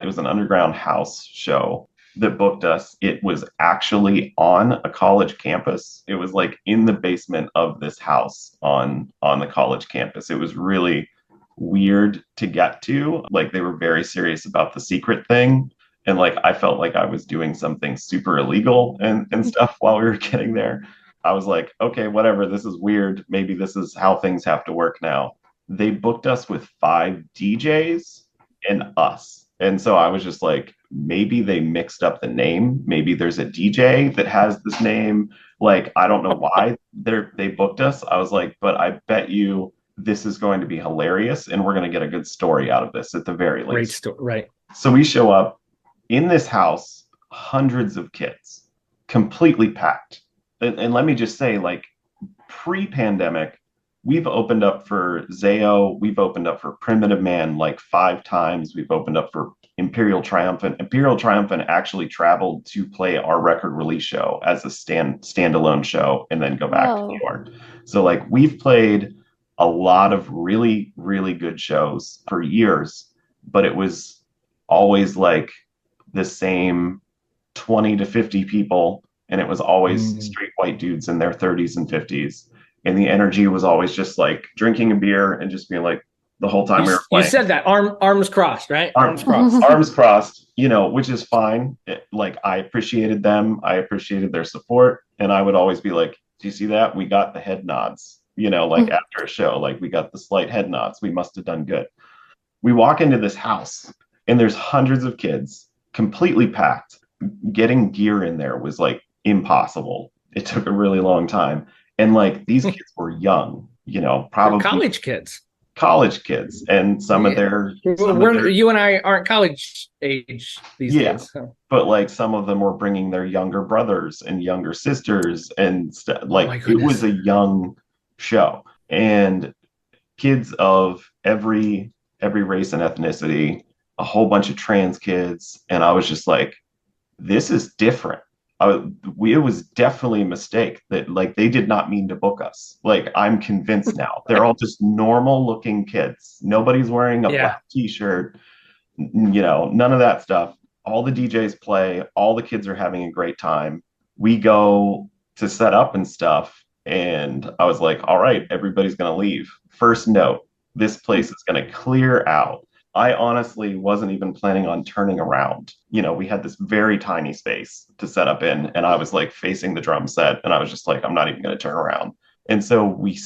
It was an underground house show that booked us. It was actually on a college campus. It was like in the basement of this house on the college campus. It was really weird to get to. Like they were very serious about the secret thing. And like I felt like I was doing something super illegal and stuff while we were getting there. I was like, okay, whatever, this is weird. Maybe this is how things have to work now. They booked us with five DJs and us. And so I was just like, maybe they mixed up the name. Maybe there's a DJ that has this name. Like, I don't know why they booked us. I was like, but I bet you this is going to be hilarious and we're going to get a good story out of this at the very least. Great story, right? So we show up in this house, hundreds of kids, completely packed. And let me just say, like, pre-pandemic, we've opened up for Zayo. We've opened up for Primitive Man like 5 times. We've opened up for Imperial Triumphant. Imperial Triumphant actually traveled to play our record release show as a standalone show and then go back to New York. So like we've played a lot of really, really good shows for years, but it was always like the same 20 to 50 people. And it was always straight white dudes in their 30s and 50s. And the energy was always just like drinking a beer and just being like the whole time we were playing. You said that arms crossed, right? Arms crossed, arms crossed, you know, which is fine. Like I appreciated them. I appreciated their support. And I would always be like, do you see that? We got the head nods, you know, like after a show, like we got the slight head nods. We must have done good. We walk into this house and there's hundreds of kids completely packed. Getting gear in there was like impossible. It took a really long time. And like these kids were young, you know, probably college kids, and some of their you and I aren't college age these days. So. But like some of them were bringing their younger brothers and younger sisters, and like it was a young show, and kids of every race and ethnicity, a whole bunch of trans kids, and I was just like, this is different. It was definitely a mistake that like they did not mean to book us. Like I'm convinced now they're all just normal looking kids. Nobody's wearing a black t-shirt, you know, none of that stuff. All the DJs play, all the kids are having a great time. We go to set up and stuff. And I was like, all right, everybody's going to leave. First note, this place is going to clear out. I honestly wasn't even planning on turning around. You know, we had this very tiny space to set up in, and I was like facing the drum set, and I was just like, I'm not even going to turn around. And so we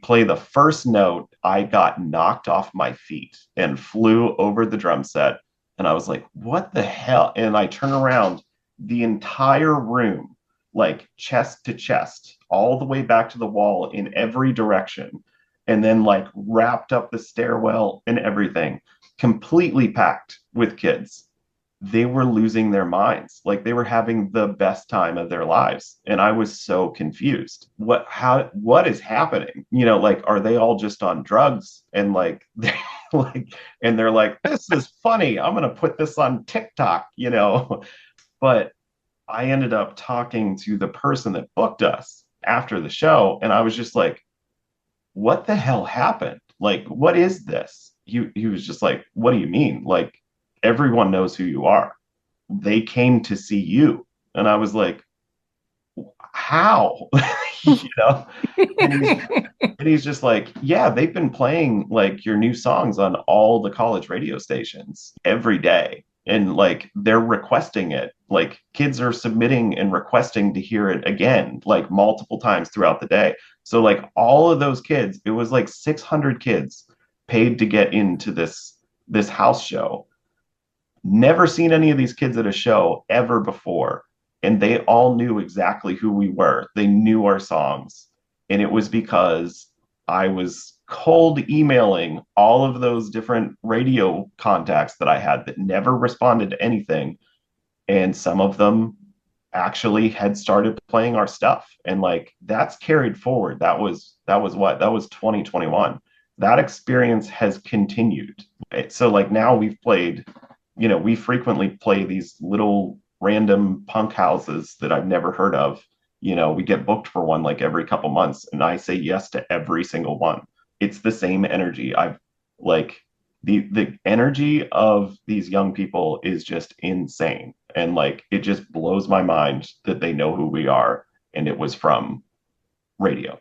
play the first note. I got knocked off my feet and flew over the drum set, and I was like, what the hell? And I turn around, the entire room, like chest to chest, all the way back to the wall in every direction. And then like wrapped up the stairwell and everything, completely packed with kids. They were losing their minds. Like they were having the best time of their lives. And I was so confused. What is happening? You know, like, are they all just on drugs? And like, they're like, this is funny. I'm going to put this on TikTok, you know? But I ended up talking to the person that booked us after the show. And I was just like, what the hell happened? Like, what is this? He was just like, what do you mean? Like, everyone knows who you are. They came to see you. And I was like, how? You know? And he's just like, yeah, they've been playing like your new songs on all the college radio stations every day. And like they're requesting it. Like kids are submitting and requesting to hear it again, like multiple times throughout the day. So like all of those kids, it was like 600 kids paid to get into this house show. Never seen any of these kids at a show ever before. And they all knew exactly who we were. They knew our songs. And it was because I was cold emailing all of those different radio contacts that I had that never responded to anything. And some of them actually had started playing our stuff. And like that's carried forward. That was 2021. That experience has continued. So like now we've played, you know, we frequently play these little random punk houses that I've never heard of. You know, we get booked for one like every couple months, and I say yes to every single one. It's the same energy. I've like the energy of these young people is just insane. And like it just blows my mind that they know who we are and it was from radio.